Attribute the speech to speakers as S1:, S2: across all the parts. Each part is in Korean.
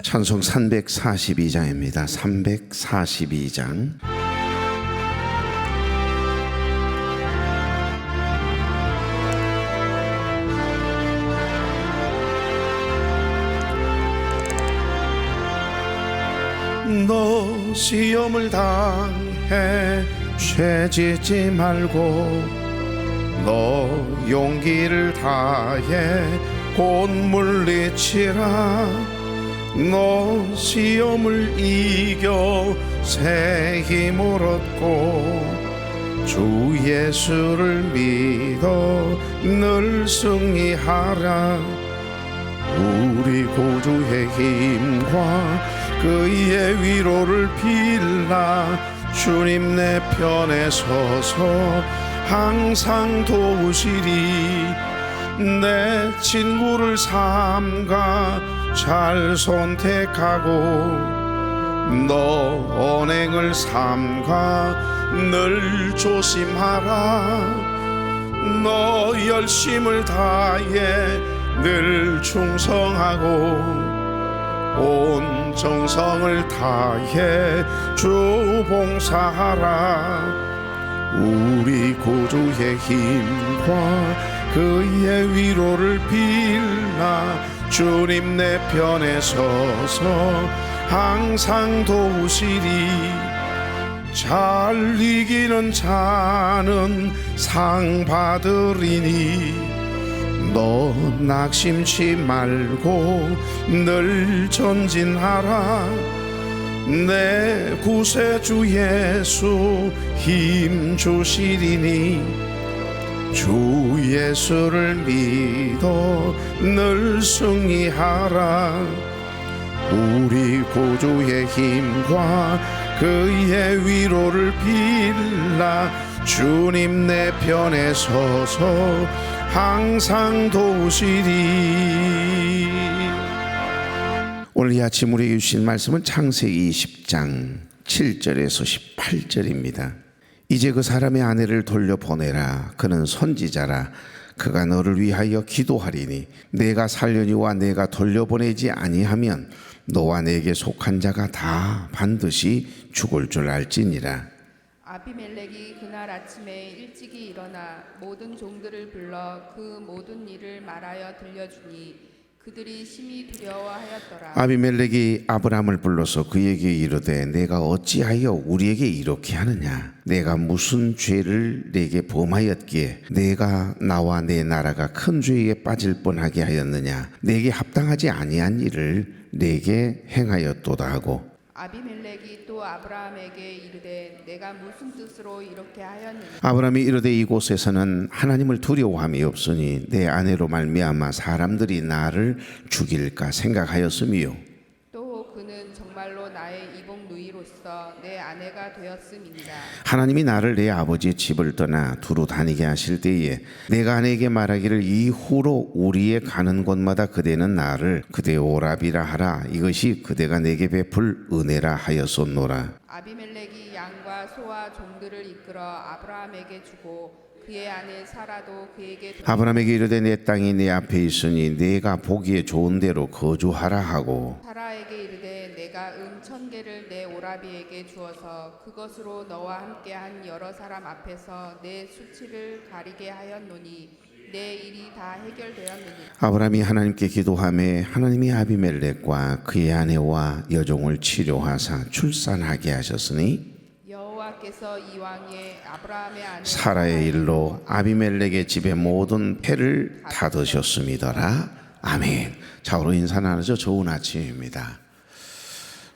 S1: 찬송 342장입니다. 342장. 너 시험을 당해 죄짓지 말고 너 용기를 다해 곧 물리치라. 너 시험을 이겨 새 힘을 얻고 주 예수를 믿어 늘 승리하라. 우리 구주의 힘과 그의 위로를 빌라. 주님 내 편에 서서 항상 도우시리. 내 친구를 삼가 잘 선택하고 너 언행을 삼가 늘 조심하라. 너 열심을 다해 늘 충성하고 온 정성을 다해 주 봉사하라. 우리 구주의 힘과 그의 위로를 빌라. 주님 내 편에 서서 항상 도우시리. 잘 이기는 자는 상 받으리니 너 낙심치 말고 늘 전진하라. 내 구세주 예수 힘 주시리니 주 예수를 믿어 늘 승리하라. 우리 구주의 힘과 그의 위로를 빌라. 주님 내 편에 서서 항상 도우시리. 오늘 이 아침 우리에게 주신 말씀은 창세기 20장 7절에서 18절입니다. 이제 그 사람의 아내를 돌려보내라. 그는 선지자라. 그가 너를 위하여 기도하리니 내가 살려니와 내가 돌려보내지 아니하면 너와 내게 속한 자가 다 반드시 죽을 줄 알지니라.
S2: 아비멜렉이 그날 아침에 일찍이 일어나 모든 종들을 불러 그 모든 일을 말하여 들려주니 그들이 심히 두려워하였더라.
S1: 아비멜렉이 아브라함을 불러서 그에게 이르되 내가 어찌하여 우리에게 이렇게 하느냐? 내가 무슨 죄를 내게 범하였기에 내가 나와 내 나라가 큰 죄에 빠질 뻔하게 하였느냐? 내게 합당하지 아니한 일을 내게 행하였도다 하고
S2: 아비멜렉이 또 아브라함에게 이르되 내가 무슨 뜻으로 이렇게 하였느냐?
S1: 아브라함이 이르되 이곳에서는 하나님을 두려워함이 없으니 내 아내로 말미암아 사람들이 나를 죽일까 생각하였음이요.
S2: 또 그는 정말로 나의 이복 누이로서 내 아내가 되었음이니라. 하나님이
S1: 나를 내 아버지의 집을 떠나 두루 다니게 하실 때에 내가 아내에게 말하기를 이후로 우리의 가는 곳마다 그대는 나를 그대의 오라비라 하라. 이것이 그대가 내게 베풀 은혜라 하였었노라.
S2: 아비멜렉이 양과 소와 종들을 이끌어 아브라함에게 주고 그의 아내 사라도 그에게
S1: 아브라함에게 이르되 내 땅이 내 앞에 있으니 내가 보기에 좋은 대로 거주하라 하고
S2: 사라에게 이르되 내가 은 1000개를 내 오라비에게 주어서 그것으로 너와 함께한 여러 사람 앞에서 내 수치를 가리게 하였노니 내 일이 다 해결되었느니.
S1: 아브라함이 하나님께 기도하매 하나님이 아비멜렉과 그의 아내와 여종을 치료하사 출산하게 하셨으니
S2: 여호와께서 이왕에 아브라함의 아내
S1: 사라의 일로 아비멜렉의 집의 모든 패를 닫으셨음이더라. 아멘. 자, 오늘 인사 나누죠. 좋은 아침입니다.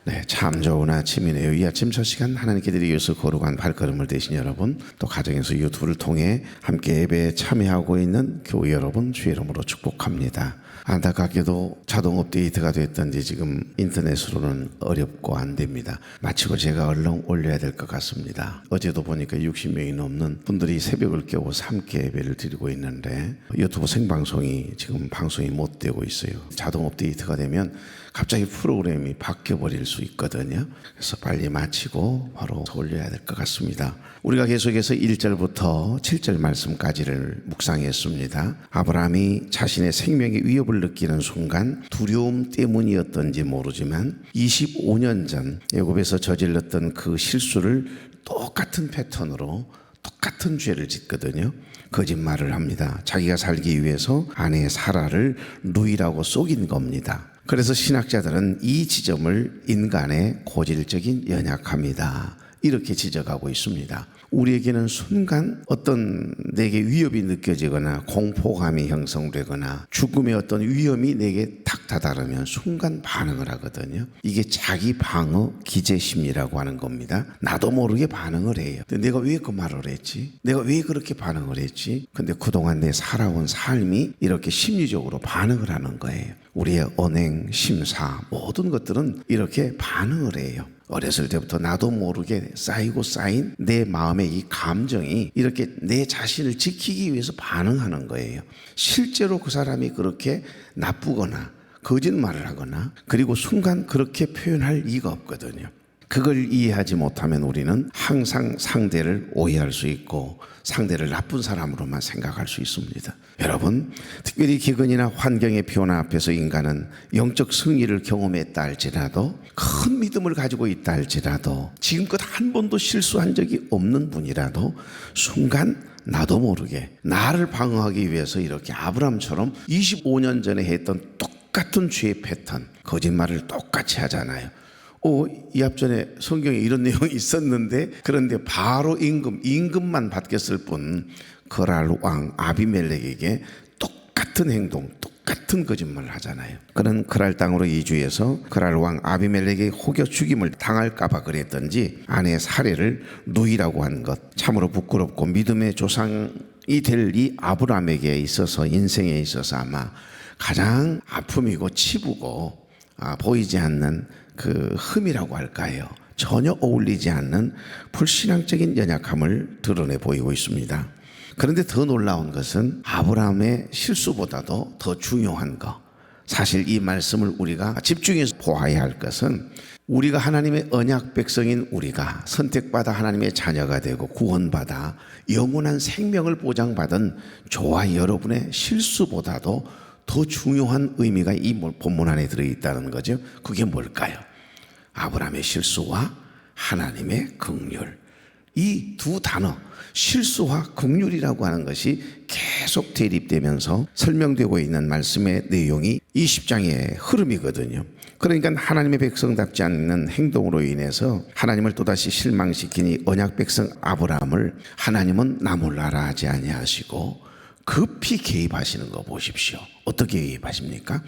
S1: 네, 참 좋은 아침이네요. 이 아침 저 시간 하나님께 드리기 위해서 거룩한 발걸음을 대신 여러분, 또 가정에서 유튜브를 통해 함께 예배에 참여하고 있는 교회 여러분 주의 이름으로 축복합니다. 안타깝게도 자동 업데이트가 됐던지 지금 인터넷으로는 어렵고 안 됩니다. 마치고 제가 얼른 올려야 될 것 같습니다. 어제도 보니까 60명이 넘는 분들이 새벽을 깨워서 함께 예배를 드리고 있는데 유튜브 생방송이 지금 방송이 못 되고 있어요. 자동 업데이트가 되면 갑자기 프로그램이 바뀌어버릴 수 있거든요. 그래서 빨리 마치고 바로 올려야 될 것 같습니다. 우리가 계속해서 1절부터 7절 말씀까지를 묵상했습니다. 아브라함이 자신의 생명의 위협을 느끼는 순간 두려움 때문이었던지 모르지만 25년 전 애굽에서 저질렀던 그 실수를 똑같은 패턴으로 똑같은 죄를 짓거든요. 거짓말을 합니다. 자기가 살기 위해서 아내 사라를 누이라고 속인 겁니다. 그래서 신학자들은 이 지점을 인간의 고질적인 연약함이다, 이렇게 지적하고 있습니다. 우리에게는 순간 어떤 내게 위협이 느껴지거나 공포감이 형성되거나 죽음의 어떤 위험이 내게 탁 다다르면 순간 반응을 하거든요. 이게 자기 방어 기제심이라고 하는 겁니다. 나도 모르게 반응을 해요. 근데 내가 왜 그 말을 했지? 내가 왜 그렇게 반응을 했지? 근데 그동안 내 살아온 삶이 이렇게 심리적으로 반응을 하는 거예요. 우리의 언행, 심사, 모든 것들은 이렇게 반응을 해요. 어렸을 때부터 나도 모르게 쌓이고 쌓인 내 마음의 이 감정이 이렇게 내 자신을 지키기 위해서 반응하는 거예요. 실제로 그 사람이 그렇게 나쁘거나 거짓말을 하거나 그리고 순간 그렇게 표현할 리가 없거든요. 그걸 이해하지 못하면 우리는 항상 상대를 오해할 수 있고 상대를 나쁜 사람으로만 생각할 수 있습니다. 여러분, 특별히 기근이나 환경의 변화 앞에서 인간은 영적 승리를 경험했다 할지라도, 큰 믿음을 가지고 있다 할지라도, 지금껏 한 번도 실수한 적이 없는 분이라도 순간 나도 모르게 나를 방어하기 위해서 이렇게 아브라함처럼 25년 전에 했던 똑같은 죄의 패턴, 거짓말을 똑같이 하잖아요. 이 앞전에 성경에 이런 내용이 있었는데, 그런데 바로 임금만 바뀌었을 뿐 그랄 왕 아비멜렉에게 똑같은 행동, 똑같은 거짓말을 하잖아요. 그는 그랄 땅으로 이주해서 그랄 왕 아비멜렉의 혹여 죽임을 당할까 봐 그랬던지 아내 사례를 누이라고 한 것, 참으로 부끄럽고 믿음의 조상이 될 이 아브라함에게 있어서, 인생에 있어서 아마 가장 아픔이고 치부고 보이지 않는 그 흠이라고 할까요? 전혀 어울리지 않는 불신앙적인 연약함을 드러내 보이고 있습니다. 그런데 더 놀라운 것은 아브라함의 실수보다도 더 중요한 것, 사실 이 말씀을 우리가 집중해서 보아야 할 것은, 우리가 하나님의 언약 백성인 우리가 선택받아 하나님의 자녀가 되고 구원받아 영원한 생명을 보장받은 저와 여러분의 실수보다도 더 중요한 의미가 이 본문 안에 들어있다는 거죠. 그게 뭘까요? 아브라함의 실수와 하나님의 긍휼. 이 두 단어, 실수와 긍휼이라고 하는 것이 계속 대립되면서 설명되고 있는 말씀의 내용이 20장의 흐름이거든요. 그러니까 하나님의 백성답지 않는 행동으로 인해서 하나님을 또다시 실망시킨 이 언약 백성 아브라함을 하나님은 나 몰라라 하지 아니하시고 급히 개입하시는 거 보십시오. 어떻게 개입하십니까?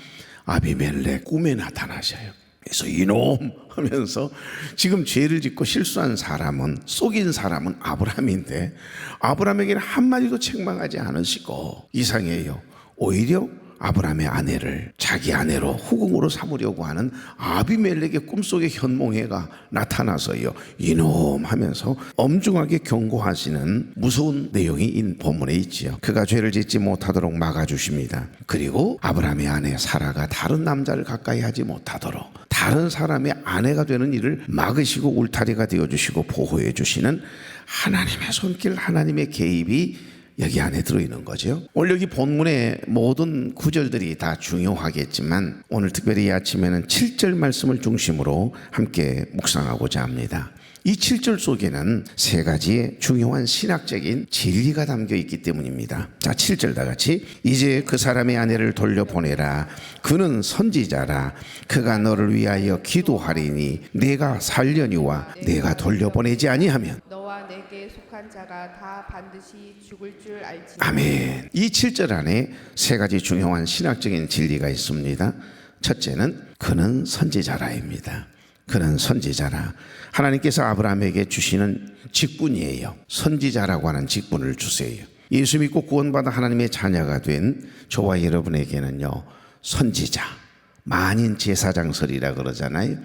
S1: 아비멜렉 꿈에 나타나셔요. 그래서 이놈 하면서, 지금 죄를 짓고 실수한 사람은, 속인 사람은 아브라함인데 아브라함에게는 한마디도 책망하지 않으시고, 이상해요. 오히려 아브라함의 아내를 자기 아내로 후궁으로 삼으려고 하는 아비멜렉의 꿈속의 현몽해가 나타나서요, 이놈 하면서 엄중하게 경고하시는 무서운 내용이 이 본문에 있지요. 그가 죄를 짓지 못하도록 막아주십니다. 그리고 아브라함의 아내 사라가 다른 남자를 가까이 하지 못하도록 다른 사람의 아내가 되는 일을 막으시고 울타리가 되어주시고 보호해 주시는 하나님의 손길, 하나님의 개입이 여기 안에 들어있는 거죠. 오늘 여기 본문의 모든 구절들이 다 중요하겠지만 오늘 특별히 이 아침에는 7절 말씀을 중심으로 함께 묵상하고자 합니다. 이 7절 속에는 세 가지의 중요한 신학적인 진리가 담겨 있기 때문입니다. 자, 7절 다 같이. 이제 그 사람의 아내를 돌려보내라. 그는 선지자라. 그가 너를 위하여 기도하리니 내가 살려니와 내가 돌려보내지 아니하면
S2: 너와 내게 속한 자가 다 반드시 죽을 줄 알지.
S1: 아멘. 이 7절 안에 세 가지 중요한 신학적인 진리가 있습니다. 첫째는 그는 선지자라입니다. 그는 선지자라. 하나님께서 아브라함에게 주시는 직분이에요. 선지자라고 하는 직분을 주세요. 예수 믿고 구원받아 하나님의 자녀가 된 저와 여러분에게는요, 선지자, 만인 제사장설이라 그러잖아요.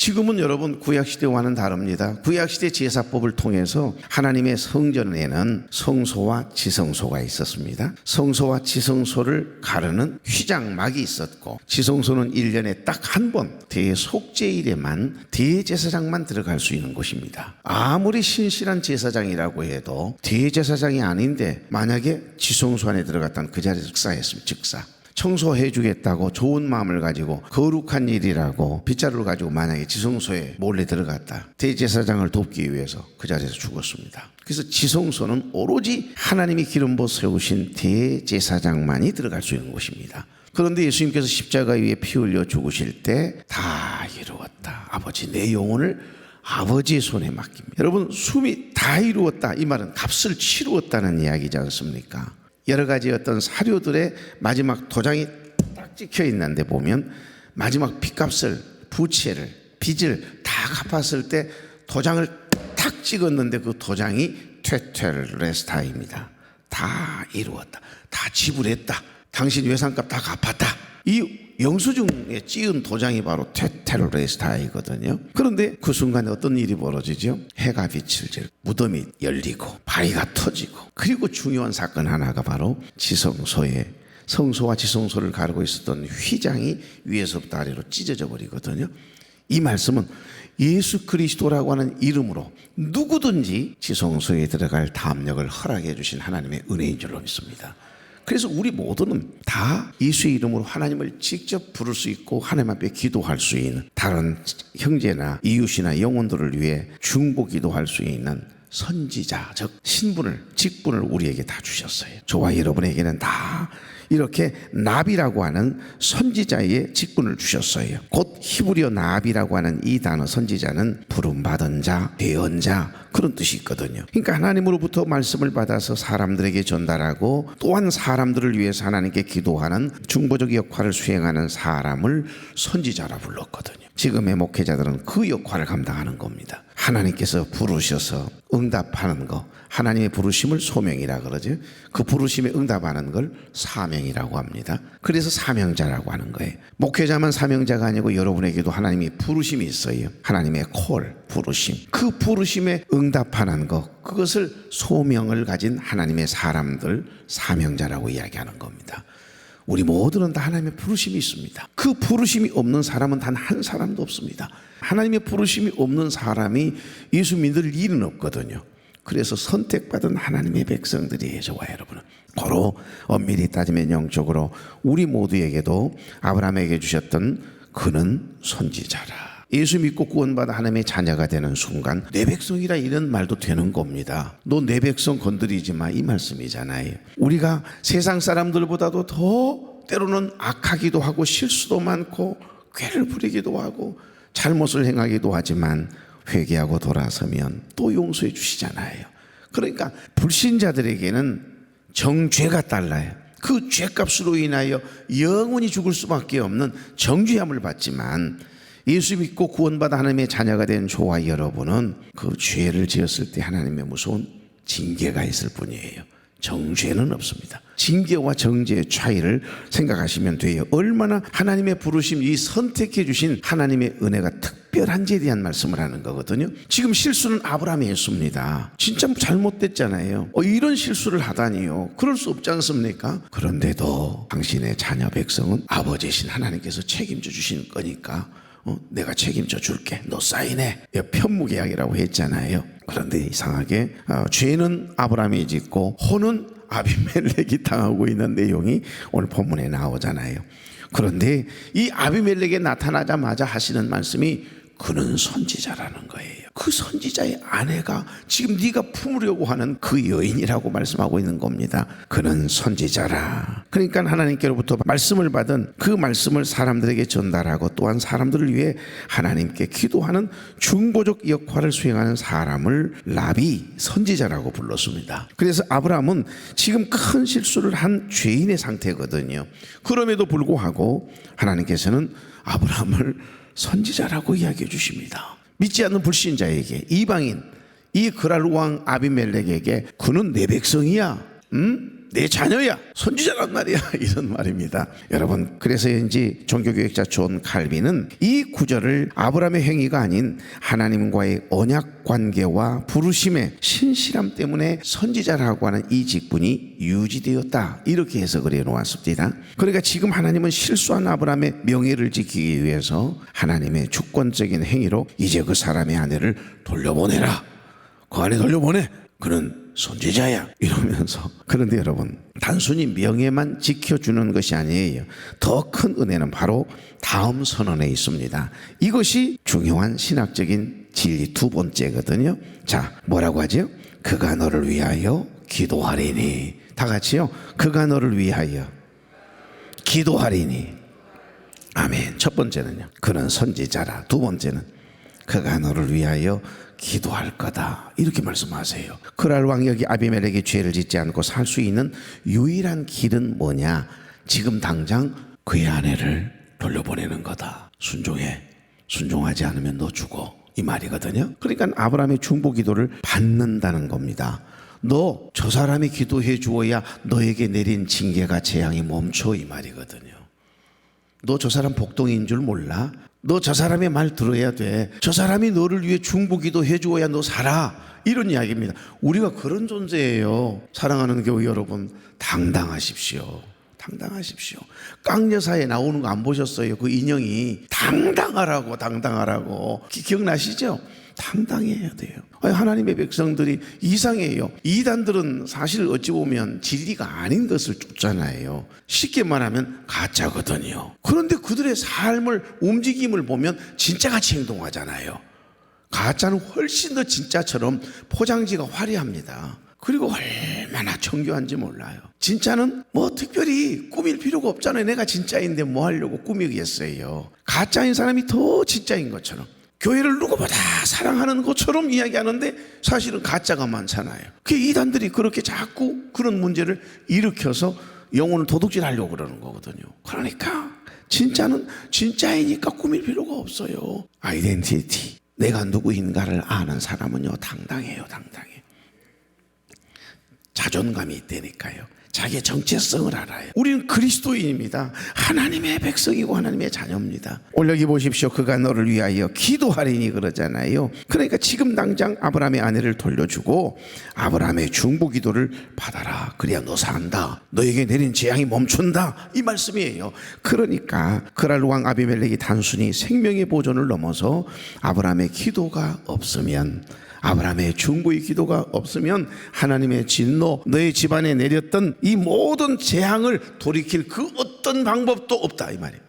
S1: 지금은 여러분 구약시대와는 다릅니다. 구약시대 제사법을 통해서 하나님의 성전에는 성소와 지성소가 있었습니다. 성소와 지성소를 가르는 휘장막이 있었고, 지성소는 1년에 딱 한 번 대속죄일에만 대제사장만 들어갈 수 있는 곳입니다. 아무리 신실한 제사장이라고 해도 대제사장이 아닌데 만약에 지성소 안에 들어갔다면 그 자리에서 즉사했으면 즉사. 청소해 주겠다고 좋은 마음을 가지고 거룩한 일이라고 빗자루를 가지고 만약에 지성소에 몰래 들어갔다, 대제사장을 돕기 위해서 그 자리에서 죽었습니다. 그래서 지성소는 오로지 하나님이 기름 부어 세우신 대제사장만이 들어갈 수 있는 곳입니다. 그런데 예수님께서 십자가 위에 피 흘려 죽으실 때 다 이루었다, 아버지 내 영혼을 아버지의 손에 맡깁니다. 여러분, 숨이 다 이루었다, 이 말은 값을 치루었다는 이야기지 않습니까? 여러 가지 어떤 사료들의 마지막 도장이 딱 찍혀 있는데 보면 마지막 빚값을, 부채를, 빚을 다 갚았을 때 도장을 탁 찍었는데 그 도장이 테텔레스타입니다. 다 이루었다, 다 지불했다, 당신 외상값 다 갚았다. 이 영수증에 찍은 도장이 바로 테텔레스타이거든요. 그런데 그 순간에 어떤 일이 벌어지죠? 해가 빛을 질, 무덤이 열리고 바위가 터지고, 그리고 중요한 사건 하나가 바로 지성소에, 성소와 지성소를 가르고 있었던 휘장이 위에서부터 아래로 찢어져 버리거든요. 이 말씀은 예수 그리스도라고 하는 이름으로 누구든지 지성소에 들어갈 담력을 허락해 주신 하나님의 은혜인 줄로 믿습니다. 그래서 우리 모두는 다 예수의 이름으로 하나님을 직접 부를 수 있고 하나님 앞에 기도할 수 있는, 다른 형제나 이웃이나 영혼들을 위해 중보 기도할 수 있는 선지자, 즉 신분을, 직분을 우리에게 다 주셨어요. 저와 여러분에게는 다 이렇게 나비라고 하는 선지자의 직분을 주셨어요. 곧 히브리어 나비라고 하는 이 단어 선지자는 부름받은 자, 대언자, 그런 뜻이 있거든요. 그러니까 하나님으로부터 말씀을 받아서 사람들에게 전달하고 또한 사람들을 위해서 하나님께 기도하는 중보적 역할을 수행하는 사람을 선지자라 불렀거든요. 지금의 목회자들은 그 역할을 감당하는 겁니다. 하나님께서 부르셔서 응답하는 거, 하나님의 부르심을 소명이라 그러죠. 그 부르심에 응답하는 걸 사명이라고 합니다. 그래서 사명자라고 하는 거예요. 목회자만 사명자가 아니고 여러분에게도 하나님의 부르심이 있어요. 하나님의 콜, 부르심. 그 부르심에 응답하는 것, 그것을 소명을 가진 하나님의 사람들, 사명자라고 이야기하는 겁니다. 우리 모두는 다 하나님의 부르심이 있습니다. 그 부르심이 없는 사람은 단 한 사람도 없습니다. 하나님의 부르심이 없는 사람이 예수 믿을 일은 없거든요. 그래서 선택받은 하나님의 백성들이에요. 저와 여러분은 고로 엄밀히 따지면 영적으로 우리 모두에게도 아브라함에게 주셨던 그는 선지자라. 예수 믿고 구원받아 하나님의 자녀가 되는 순간 내 백성이라 이런 말도 되는 겁니다. 너 내 백성 건드리지 마, 이 말씀이잖아요. 우리가 세상 사람들보다도 더 때로는 악하기도 하고 실수도 많고 꾀를 부리기도 하고 잘못을 행하기도 하지만 회개하고 돌아서면 또 용서해 주시잖아요. 그러니까 불신자들에게는 정죄가 달라요. 그 죄값으로 인하여 영원히 죽을 수밖에 없는 정죄함을 받지만, 예수 믿고 구원받아 하나님의 자녀가 된 저와 여러분은 그 죄를 지었을 때 하나님의 무서운 징계가 있을 뿐이에요. 정죄는 없습니다. 징계와 정죄의 차이를 생각하시면 돼요. 얼마나 하나님의 부르심, 이 선택해 주신 하나님의 은혜가 특별한지에 대한 말씀을 하는 거거든요. 지금 실수는 아브라함이 했습니다. 진짜 잘못됐잖아요. 이런 실수를 하다니요. 그럴 수 없지 않습니까? 그런데도 당신의 자녀 백성은 아버지신 하나님께서 책임져 주시는 거니까 내가 책임져 줄게, 너 사인해, 편무계약이라고 했잖아요. 그런데 이상하게 죄는 아브라함이 짓고 혼은 아비멜렉이 당하고 있는 내용이 오늘 본문에 나오잖아요. 그런데 이 아비멜렉에 나타나자마자 하시는 말씀이 그는 선지자라는 거예요. 그 선지자의 아내가 지금 네가 품으려고 하는 그 여인이라고 말씀하고 있는 겁니다. 그는 선지자라. 그러니까 하나님께로부터 말씀을 받은 그 말씀을 사람들에게 전달하고 또한 사람들을 위해 하나님께 기도하는 중보적 역할을 수행하는 사람을 라비, 선지자라고 불렀습니다. 그래서 아브라함은 지금 큰 실수를 한 죄인의 상태거든요. 그럼에도 불구하고 하나님께서는 아브라함을 선지자라고 이야기해 주십니다. 믿지 않는 불신자에게, 이방인, 이 그랄 왕 아비멜렉에게 그는 내 백성이야, 내 자녀야, 선지자란 말이야. 이런 말입니다. 여러분, 그래서인지 종교교육자 존 칼빈은 이 구절을 아브라함의 행위가 아닌 하나님과의 언약 관계와 부르심의 신실함 때문에 선지자라고 하는 이 직분이 유지되었다, 이렇게 해석을 해놓았습니다. 그러니까 지금 하나님은 실수한 아브라함의 명예를 지키기 위해서 하나님의 주권적인 행위로 이제 그 사람의 아내를 돌려보내라, 그 아내 돌려보내, 그는 선지자야, 이러면서. 그런데 여러분, 단순히 명예만 지켜주는 것이 아니에요. 더 큰 은혜는 바로 다음 선언에 있습니다. 이것이 중요한 신학적인 진리 두 번째거든요. 자, 뭐라고 하죠? 그가 너를 위하여 기도하리니. 다 같이요. 그가 너를 위하여 기도하리니. 아멘. 첫 번째는요, 그는 선지자라. 두 번째는 그가 너를 위하여 기도할 거다, 이렇게 말씀하세요. 그랄 왕역이 아비멜렉이 죄를 짓지 않고 살 수 있는 유일한 길은 뭐냐? 지금 당장 그의 아내를 돌려보내는 거다. 순종해. 순종하지 않으면 너 죽어, 이 말이거든요. 그러니까 아브라함의 중보 기도를 받는다는 겁니다. 너 저 사람이 기도해 주어야 너에게 내린 징계가 재앙이 멈춰, 이 말이거든요. 너 저 사람 복동인 줄 몰라? 너 저 사람의 말 들어야 돼. 저 사람이 너를 위해 중보기도 해주어야 너 살아, 이런 이야기입니다. 우리가 그런 존재예요. 사랑하는 교회 여러분, 당당하십시오. 당당하십시오. 깡여사에 나오는 거 안 보셨어요? 그 인형이 당당하라고, 당당하라고. 기억나시죠? 당당해야 돼요. 하나님의 백성들이 이상해요. 이단들은 사실 어찌 보면 진리가 아닌 것을 쫓잖아요. 쉽게 말하면 가짜거든요. 그런데 그들의 삶을, 움직임을 보면 진짜같이 행동하잖아요. 가짜는 훨씬 더 진짜처럼 포장지가 화려합니다. 그리고 얼마나 정교한지 몰라요. 진짜는 뭐 특별히 꾸밀 필요가 없잖아요. 내가 진짜인데 뭐 하려고 꾸미겠어요. 가짜인 사람이 더 진짜인 것처럼, 교회를 누구보다 사랑하는 것처럼 이야기하는데 사실은 가짜가 많잖아요. 그 이단들이 그렇게 자꾸 그런 문제를 일으켜서 영혼을 도둑질하려고 그러는 거거든요. 그러니까 진짜는 진짜이니까 꾸밀 필요가 없어요. 아이덴티티, 내가 누구인가를 아는 사람은요, 당당해요. 당당해. 자존감이 있다니까요. 자기의 정체성을 알아요. 우리는 그리스도인입니다. 하나님의 백성이고 하나님의 자녀입니다. 오늘 여기 보십시오. 그가 너를 위하여 기도하리니 그러잖아요. 그러니까 지금 당장 아브라함의 아내를 돌려주고 아브라함의 중보 기도를 받아라. 그래야 너 산다. 너에게 내린 재앙이 멈춘다, 이 말씀이에요. 그러니까 그랄 왕 아비멜렉이 단순히 생명의 보존을 넘어서 아브라함의 기도가 없으면, 아브라함의 중보의 기도가 없으면 하나님의 진노, 너의 집안에 내렸던 이 모든 재앙을 돌이킬 그 어떤 방법도 없다, 이 말이에요.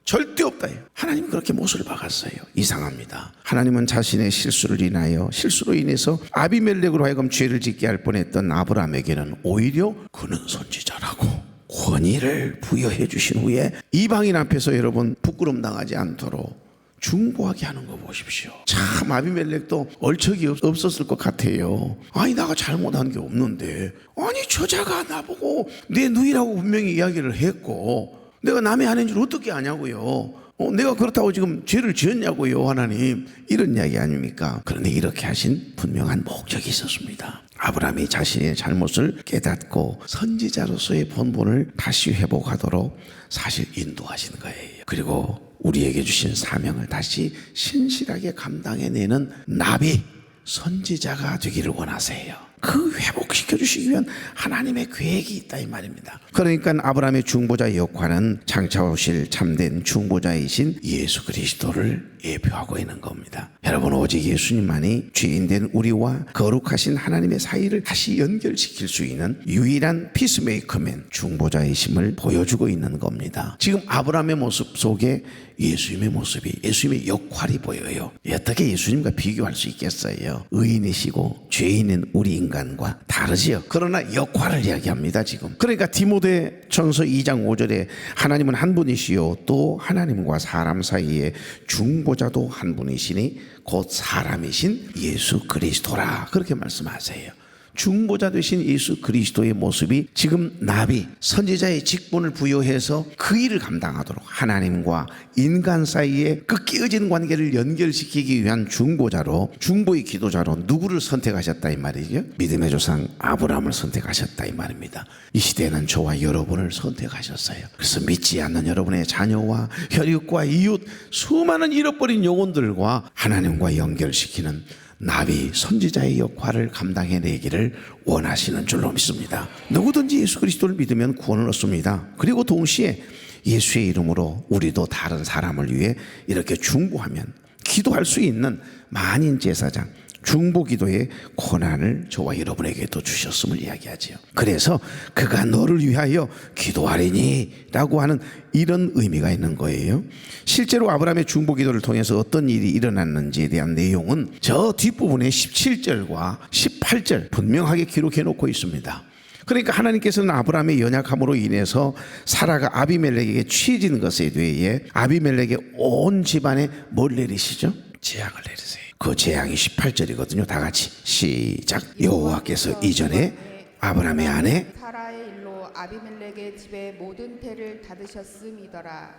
S1: 절대 없다. 하나님은 그렇게 못을 박았어요. 이상합니다. 하나님은 자신의 실수로 인해서 아비멜렉으로 하여금 죄를 짓게 할 뻔했던 아브라함에게는 오히려 그는 선지자라고 권위를 부여해 주신 후에 이방인 앞에서 여러분 부끄럼 당하지 않도록 중보하게 하는 거 보십시오. 참 아비멜렉도 얼척이 없었을 것 같아요. 아니, 내가 잘못한 게 없는데, 아니 저자가 나보고 내 누이라고 분명히 이야기를 했고 내가 남의 아내인 줄 어떻게 아냐고요. 내가 그렇다고 지금 죄를 지었냐고요, 하나님. 이런 이야기 아닙니까? 그런데 이렇게 하신 분명한 목적이 있었습니다. 아브라함이 자신의 잘못을 깨닫고 선지자로서의 본분을 다시 회복하도록 사실 인도하신 거예요. 그리고 우리에게 주신 사명을 다시 신실하게 감당해내는 나비, 선지자가 되기를 원하세요. 그 회복시켜 주시기 위한 하나님의 계획이 있다, 이 말입니다. 그러니까 아브라함의 중보자의 역할은 장차 오실 참된 중보자이신 예수 그리스도를 예표하고 있는 겁니다. 여러분, 오직 예수님만이 죄인된 우리와 거룩하신 하나님의 사이를 다시 연결시킬 수 있는 유일한 피스메이커맨, 중보자이심을 보여주고 있는 겁니다. 지금 아브라함의 모습 속에 예수님의 모습이, 예수님의 역할이 보여요. 어떻게 예수님과 비교할 수 있겠어요? 의인이시고 죄인인 우리 인간과 다르지요. 그러나 역할을 이야기합니다, 지금. 그러니까 디모데 전서 2장 5절에 하나님은 한 분이시요 또 하나님과 사람 사이에 중보자도 한 분이시니 곧 사람이신 예수 그리스도라, 그렇게 말씀하세요. 중보자 되신 예수 그리스도의 모습이 지금 나비 선지자의 직분을 부여해서 그 일을 감당하도록 하나님과 인간 사이에 그 깨어진 관계를 연결시키기 위한 중보자로, 중보의 기도자로 누구를 선택하셨다 이 말이죠? 믿음의 조상 아브라함을 선택하셨다 이 말입니다. 이 시대에는 저와 여러분을 선택하셨어요. 그래서 믿지 않는 여러분의 자녀와 혈육과 이웃, 수많은 잃어버린 영혼들과 하나님과 연결시키는 나비 선지자의 역할을 감당해내기를 원하시는 줄로 믿습니다. 누구든지 예수 그리스도를 믿으면 구원을 얻습니다. 그리고 동시에 예수의 이름으로 우리도 다른 사람을 위해 이렇게 중보하면 기도할 수 있는 만인 제사장, 중보기도의 권한을 저와 여러분에게도 주셨음을 이야기하지요. 그래서 그가 너를 위하여 기도하리니 라고 하는 이런 의미가 있는 거예요. 실제로 아브라함의 중보기도를 통해서 어떤 일이 일어났는지에 대한 내용은 저 뒷부분에 17절과 18절 분명하게 기록해 놓고 있습니다. 그러니까 하나님께서는 아브라함의 연약함으로 인해서 사라가 아비멜렉에게 취해진 것에 대해 아비멜렉의 온 집안에 뭘 내리시죠? 재앙을 내리세요. 그 재앙이 18절이거든요. 다 같이 시작. 여호와께서 이전에 아브라함의 아내
S2: 사라의 일로 아비멜렉의 집에 모든 태를 닫으셨음이더라.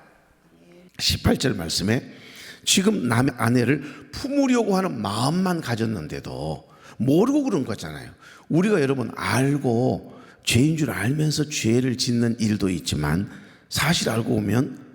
S1: 18절 말씀에 지금 남의 아내를 품으려고 하는 마음만 가졌는데도 모르고 그런 거잖아요. 우리가 여러분 알고 죄인 줄 알면서 죄를 짓는 일도 있지만 사실 알고 보면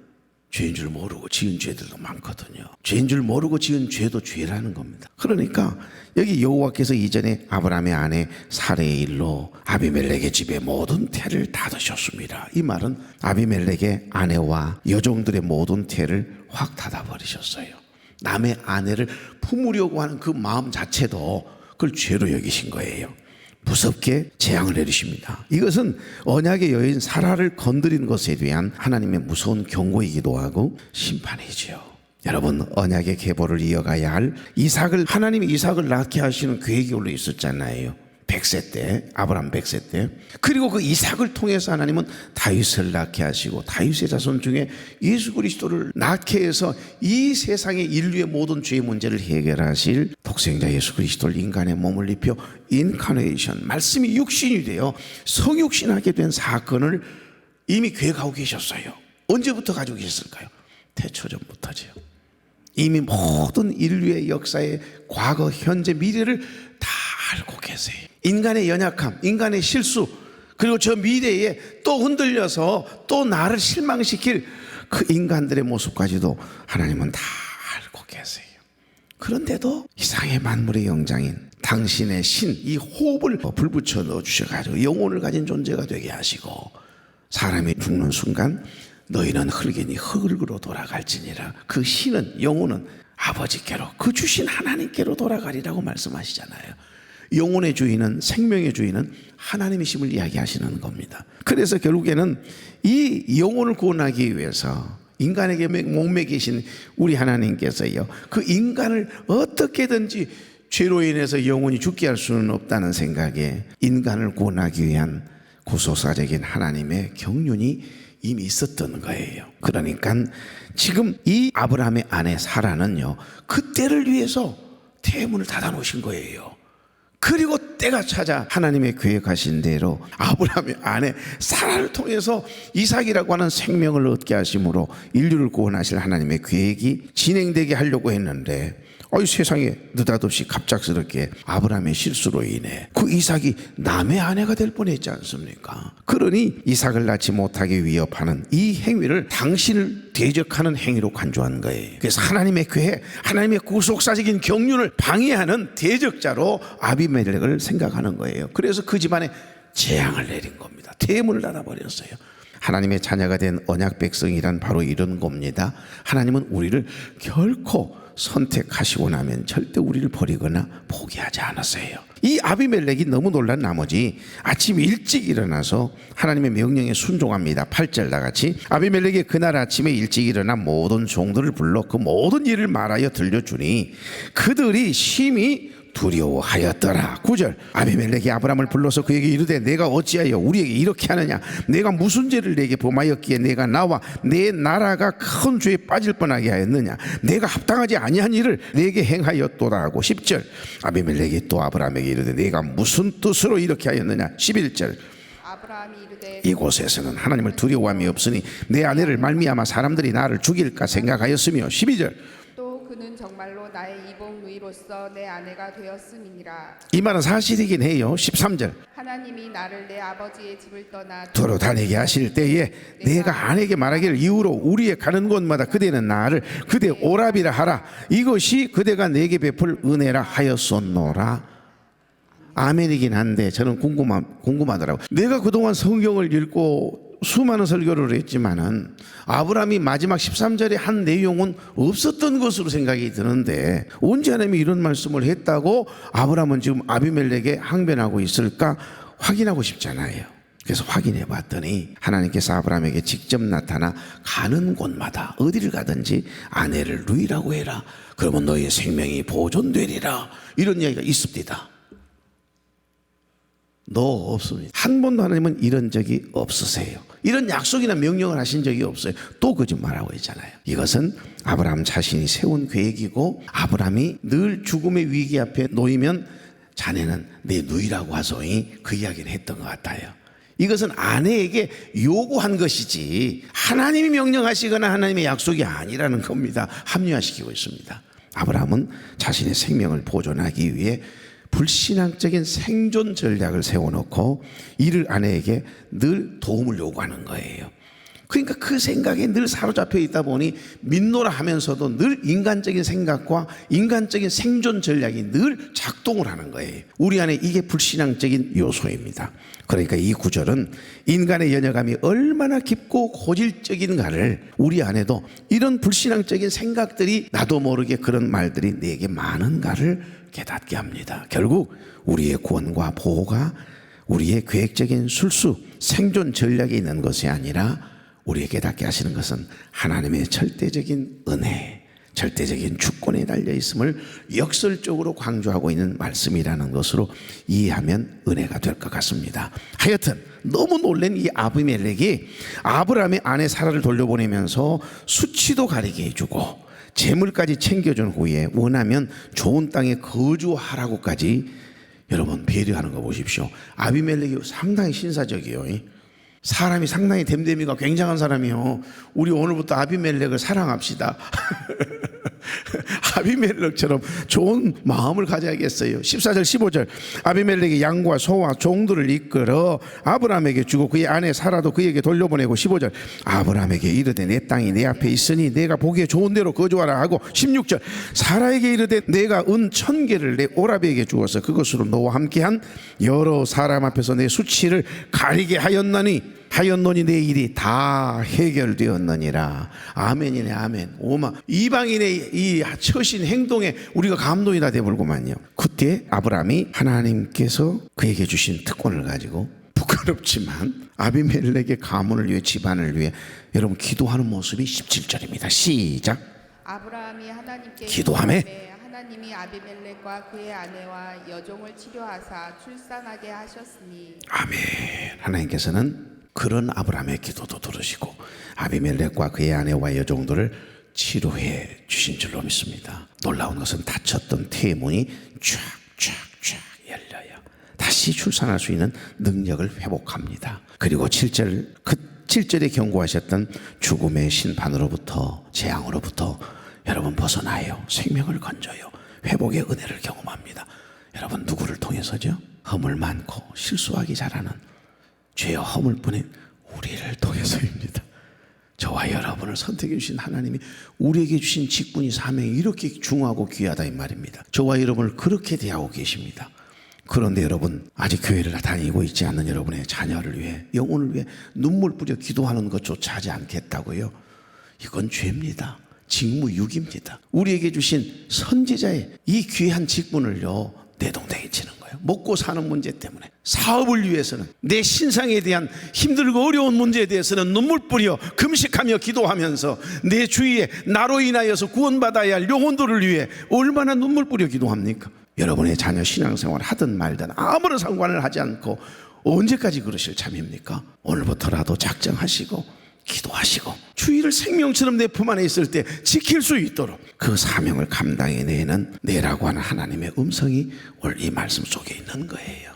S1: 죄인 줄 모르고 지은 죄들도 많거든요. 죄인 줄 모르고 지은 죄도 죄라는 겁니다. 그러니까 여기 여호와께서 이전에 아브라함의 아내 사레의 일로 아비멜렉의 집에 모든 태를 닫으셨습니다. 이 말은 아비멜렉의 아내와 여종들의 모든 태를 확 닫아버리셨어요. 남의 아내를 품으려고 하는 그 마음 자체도 그걸 죄로 여기신 거예요. 무섭게 재앙을 내리십니다. 이것은 언약의 여인 사라를 건드린 것에 대한 하나님의 무서운 경고이기도 하고 심판이지요. 여러분, 언약의 계보를 이어가야 할 이삭을, 하나님이 이삭을 낳게 하시는 계획이 원래 있었잖아요. 100세 때, 아브라함 100세 때. 그리고 그 이삭을 통해서 하나님은 다윗을 낳게 하시고 다윗의 자손 중에 예수 그리스도를 낳게 해서 이 세상의 인류의 모든 죄의 문제를 해결하실 독생자 예수 그리스도를 인간의 몸을 입혀 인카네이션, 말씀이 육신이 되어 성육신하게 된 사건을 이미 계획하고 계셨어요. 언제부터 가지고 계셨을까요? 태초전부터지요. 이미 모든 인류의 역사의 과거, 현재, 미래를 다 알고 계세요. 인간의 연약함, 인간의 실수, 그리고 저 미래에 또 흔들려서 또 나를 실망시킬 그 인간들의 모습까지도 하나님은 다 알고 계세요. 그런데도 이상의 만물의 영장인 당신의 신, 이 호흡을 불붙여 넣어주셔가지고 영혼을 가진 존재가 되게 하시고 사람이 죽는 순간 너희는 흙이니 흙으로 돌아갈지니라. 그 신은, 영혼은 아버지께로, 그 주신 하나님께로 돌아가리라고 말씀하시잖아요. 영혼의 주인은, 생명의 주인은 하나님이심을 이야기하시는 겁니다. 그래서 결국에는 이 영혼을 구원하기 위해서 인간에게 목매 계신 우리 하나님께서요, 그 인간을 어떻게든지 죄로 인해서 영혼이 죽게 할 수는 없다는 생각에 인간을 구원하기 위한 구속사적인 하나님의 경륜이 이미 있었던 거예요. 그러니까 지금 이 아브라함의 아내 사라는요, 그 때를 위해서 태문을 닫아 놓으신 거예요. 그리고 때가 찾아 하나님의 계획하신 대로 아브라함의 아내 사라를 통해서 이삭이라고 하는 생명을 얻게 하심으로 인류를 구원하실 하나님의 계획이 진행되게 하려고 했는데 세상에 느닷없이 갑작스럽게 아브라함의 실수로 인해 그 이삭이 남의 아내가 될 뻔했지 않습니까? 그러니 이삭을 낳지 못하게 위협하는 이 행위를 당신을 대적하는 행위로 간주한 거예요. 그래서 하나님의 계획, 하나님의 구속사적인 경륜을 방해하는 대적자로 아비멜렉을 생각하는 거예요. 그래서 그 집안에 재앙을 내린 겁니다. 대문을 닫아버렸어요. 하나님의 자녀가 된 언약 백성이란 바로 이런 겁니다. 하나님은 우리를 결코 선택하시고 나면 절대 우리를 버리거나 포기하지 않았어요. 이 아비멜렉이 너무 놀란 나머지 아침 일찍 일어나서 하나님의 명령에 순종합니다. 8절 다 같이. 아비멜렉이 그날 아침에 일찍 일어나 모든 종들을 불러 그 모든 일을 말하여 들려주니 그들이 심히 두려워하였더라. 9절 아비멜렉이 아브람을 불러서 그에게 이르되 내가 어찌하여 우리에게 이렇게 하느냐, 내가 무슨 죄를 내게 범하였기에 내가 나와 내 나라가 큰 죄에 빠질 뻔하게 하였느냐, 내가 합당하지 아니한 일을 내게 행하였도다 하고 10절 아비멜렉이 또 아브람에게 이르되 내가 무슨 뜻으로 이렇게 하였느냐. 11절
S2: 아브라함이 이르되
S1: 이곳에서는 하나님을 두려워함이 없으니 내 아내를 말미암아 사람들이 나를 죽일까 생각하였으며 12절
S2: 또 그는 정말로 나의 이복 누이로서 내 아내가 되었음이니라.
S1: 이 말은 사실이긴 해요. 13절
S2: 하나님이 나를 내 아버지의 집을 떠나
S1: 두루 다니게 하실 때에 내가 아내에게 말하기를 이후로 우리의 가는 곳마다 그대는 나를 그대 오라비라 하라. 이것이 그대가 내게 베풀 은혜라 하였었노라. 아멘이긴 한데 저는 궁금하더라고요. 내가 그동안 성경을 읽고 수많은 설교를 했지만은 아브라함이 마지막 13절에 한 내용은 없었던 것으로 생각이 드는데 언제 하나님이 이런 말씀을 했다고 아브라함은 지금 아비멜렉에 항변하고 있을까 확인하고 싶잖아요. 그래서 확인해 봤더니 하나님께서 아브라함에게 직접 나타나 가는 곳마다 어디를 가든지 아내를 누이라고 해라. 그러면 너의 생명이 보존되리라. 이런 이야기가 있습니다. 없습니다. 한 번도 하나님은 이런 적이 없으세요. 이런 약속이나 명령을 하신 적이 없어요. 또 거짓말하고 있잖아요. 이것은 아브라함 자신이 세운 계획이고 아브라함이 늘 죽음의 위기 앞에 놓이면 자네는 내 누이라고 하소이 그 이야기를 했던 것 같아요. 이것은 아내에게 요구한 것이지 하나님이 명령하시거나 하나님의 약속이 아니라는 겁니다. 합리화시키고 있습니다. 아브라함은 자신의 생명을 보존하기 위해 불신앙적인 생존 전략을 세워놓고 이를 아내에게 늘 도움을 요구하는 거예요. 그러니까 그 생각에 늘 사로잡혀 있다 보니 믿노라 하면서도 늘 인간적인 생각과 인간적인 생존 전략이 늘 작동을 하는 거예요. 우리 안에 이게 불신앙적인 요소입니다. 그러니까 이 구절은 인간의 연약함이 얼마나 깊고 고질적인가를 우리 안에도 이런 불신앙적인 생각들이 나도 모르게 그런 말들이 내게 많은가를 깨닫게 합니다. 결국 우리의 구원과 보호가 우리의 계획적인 술수, 생존 전략에 있는 것이 아니라 우리에게 닿게 하시는 것은 하나님의 절대적인 은혜, 절대적인 주권에 달려 있음을 역설적으로 강조하고 있는 말씀이라는 것으로 이해하면 은혜가 될 것 같습니다. 하여튼 너무 놀란 이 아비멜렉이 아브라함의 아내 사라를 돌려보내면서 수치도 가리게 해주고 재물까지 챙겨준 후에 원하면 좋은 땅에 거주하라고까지 여러분 배려하는 거 보십시오. 아비멜렉이 상당히 신사적이에요. 사람이 상당히 됨됨이가 굉장한 사람이요. 우리 오늘부터 아비멜렉을 사랑합시다. 아비멜렉처럼 좋은 마음을 가져야겠어요. 14절 15절 아비멜렉이 양과 소와 종들을 이끌어 아브라함에게 주고 그의 아내 사라도 그에게 돌려보내고 15절 아브라함에게 이르되 내 땅이 내 앞에 있으니 내가 보기에 좋은 데로 거주하라 하고 16절 사라에게 이르되 내가 은 1000개를 내 오라비에게 주어서 그것으로 너와 함께한 여러 사람 앞에서 내 수치를 가리게 하였노니 내 일이 다 해결되었느니라. 아멘이네 아멘. 오마 이방인의 이 처신 행동에 우리가 감동이 다 되버리고만요. 그때 아브라함이 하나님께서 그에게 주신 특권을 가지고 부끄럽지만 아비멜렉의 가문을 위해 집안을 위해 여러분 기도하는 모습이 17절입니다. 시작.
S2: 아브라함이 하나님께
S1: 기도하매
S2: 하나님이 아비멜렉과 그의 아내와 여종을 치료하사 출산하게 하셨으니
S1: 아멘. 하나님께서는 그런 아브라함의 기도도 들으시고 아비멜렉과 그의 아내와 여종들을 치료해 주신 줄로 믿습니다. 놀라운 것은 닫혔던 태문이 쫙쫙쫙 열려요. 다시 출산할 수 있는 능력을 회복합니다. 그리고 7절에 경고하셨던 죽음의 심판으로부터 재앙으로부터 여러분 벗어나요. 생명을 건져요. 회복의 은혜를 경험합니다. 여러분 누구를 통해서죠? 허물 많고 실수하기 잘하는 죄와 허물뿐인 우리를 통해서입니다. 저와 여러분을 선택해 주신 하나님이 우리에게 주신 직분이 사명이 이렇게 중요하고 귀하다 이 말입니다. 저와 여러분을 그렇게 대하고 계십니다. 그런데 여러분 아직 교회를 다니고 있지 않는 여러분의 자녀를 위해 영혼을 위해 눈물 뿌려 기도하는 것조차 하지 않겠다고요? 이건 죄입니다. 직무유기입니다. 우리에게 주신 선지자의 이 귀한 직분을요 내동댕이 치는 거예요. 먹고 사는 문제 때문에 사업을 위해서는 내 신상에 대한 힘들고 어려운 문제에 대해서는 눈물 뿌려 금식하며 기도하면서 내 주위에 나로 인하여서 구원받아야 할 영혼들을 위해 얼마나 눈물 뿌려 기도합니까? 여러분의 자녀 신앙생활 하든 말든 아무런 상관을 하지 않고 언제까지 그러실 참입니까? 오늘부터라도 작정하시고 기도하시고 주의를 생명처럼 내 품 안에 있을 때 지킬 수 있도록 그 사명을 감당해내는 내라고 하는 하나님의 음성이 오늘 이 말씀 속에 있는 거예요.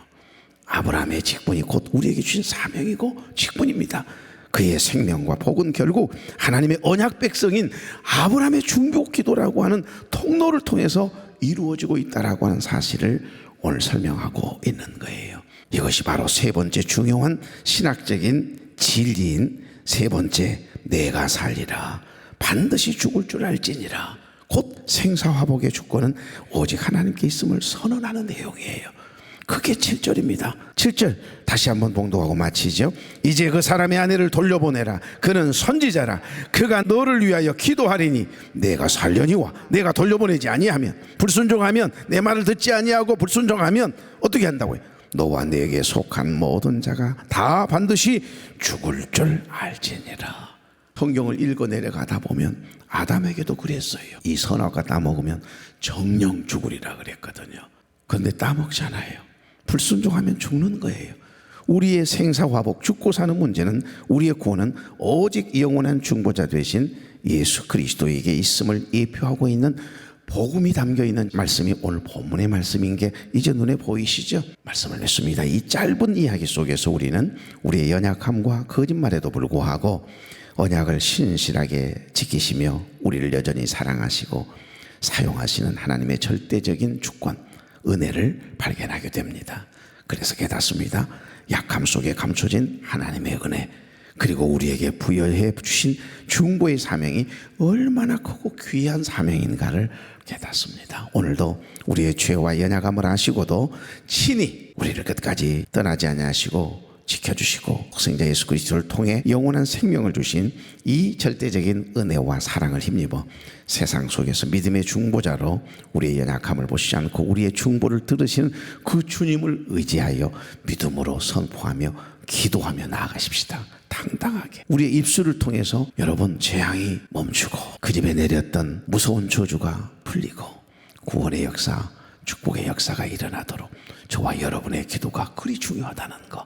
S1: 아브라함의 직분이 곧 우리에게 주신 사명이고 직분입니다. 그의 생명과 복은 결국 하나님의 언약 백성인 아브라함의 중보 기도라고 하는 통로를 통해서 이루어지고 있다라고 하는 사실을 오늘 설명하고 있는 거예요. 이것이 바로 세 번째 중요한 신학적인 진리인 세 번째, 내가 살리라 반드시 죽을 줄 알지니라. 곧 생사화복의 주권은 오직 하나님께 있음을 선언하는 내용이에요. 그게 7절입니다. 7절 다시 한번 봉독하고 마치죠. 이제 그 사람의 아내를 돌려보내라. 그는 선지자라. 그가 너를 위하여 기도하리니 내가 살려니와 내가 돌려보내지 아니하면, 불순종하면, 내 말을 듣지 아니하고 불순종하면 어떻게 한다고요? 너와 내게 속한 모든 자가 다 반드시 죽을 줄 알지니라. 성경을 읽어 내려가다 보면 아담에게도 그랬어요. 이 선악과 따먹으면 정령 죽으리라 그랬거든요. 그런데 따먹잖아요. 불순종하면 죽는 거예요. 우리의 생사화복, 죽고 사는 문제는, 우리의 구원은 오직 영원한 중보자 되신 예수 그리스도에게 있음을 예표하고 있는 복음이 담겨있는 말씀이 오늘 본문의 말씀인 게 이제 눈에 보이시죠? 말씀을 냈습니다. 이 짧은 이야기 속에서 우리는 우리의 연약함과 거짓말에도 불구하고 언약을 신실하게 지키시며 우리를 여전히 사랑하시고 사용하시는 하나님의 절대적인 주권, 은혜를 발견하게 됩니다. 그래서 깨닫습니다. 약함 속에 감춰진 하나님의 은혜, 그리고 우리에게 부여해 주신 중보의 사명이 얼마나 크고 귀한 사명인가를 깨닫습니다. 오늘도 우리의 죄와 연약함을 아시고도 친히 우리를 끝까지 떠나지 아니하시고 지켜주시고 독생자 예수 그리스도를 통해 영원한 생명을 주신 이 절대적인 은혜와 사랑을 힘입어 세상 속에서 믿음의 중보자로 우리의 연약함을 보시지 않고 우리의 중보를 들으시는 그 주님을 의지하여 믿음으로 선포하며 기도하며 나아가십시다. 당당하게 우리의 입술을 통해서 여러분 재앙이 멈추고 그 집에 내렸던 무서운 저주가 풀리고 구원의 역사, 축복의 역사가 일어나도록 저와 여러분의 기도가 그리 중요하다는 거,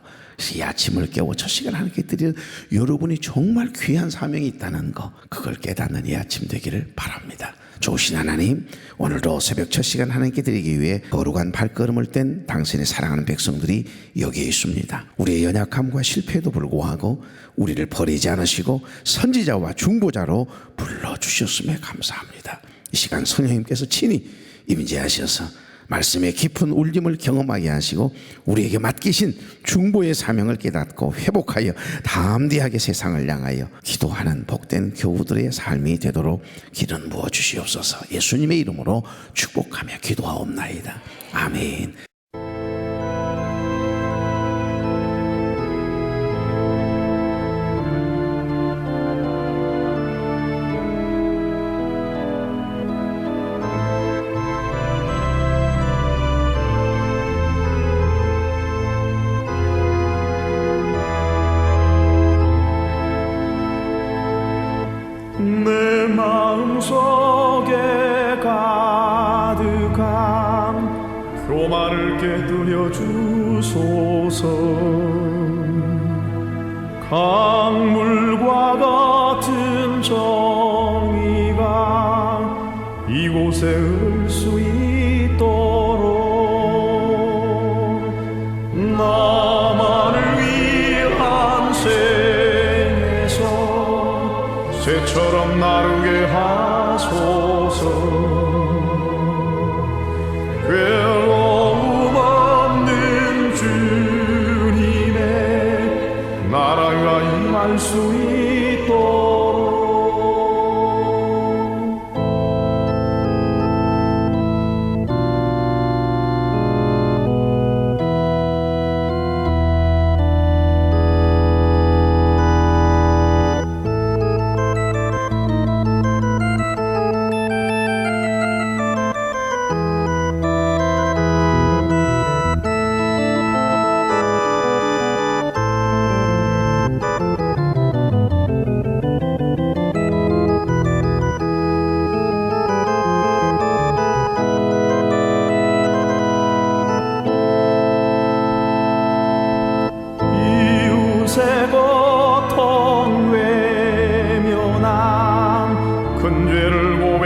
S1: 이 아침을 깨워 첫 시간 하나님께 드리는 여러분이 정말 귀한 사명이 있다는 거, 그걸 깨닫는 이 아침 되기를 바랍니다. 좋으신 하나님, 오늘도 새벽 첫 시간 하나님께 드리기 위해 거룩한 발걸음을 뗀 당신의 사랑하는 백성들이 여기에 있습니다. 우리의 연약함과 실패에도 불구하고 우리를 버리지 않으시고 선지자와 중보자로 불러주셨음에 감사합니다. 이 시간 성령님께서 친히 임재하셔서 말씀의 깊은 울림을 경험하게 하시고 우리에게 맡기신 중보의 사명을 깨닫고 회복하여 담대하게 세상을 향하여 기도하는 복된 교우들의 삶이 되도록 기름 부어 주시옵소서. 예수님의 이름으로 축복하며 기도하옵나이다. 아멘.
S3: 내 마음속에 가득한 교만을 깨뜨려 주소서. 강물과 같은 정의가 이곳에 흐를 수 있도록 나만을 위한 생에서 새처럼 나르게 하소서. 괴로움 없는 주님의 나라가 임할 수 있도록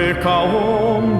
S3: 하늘 가운데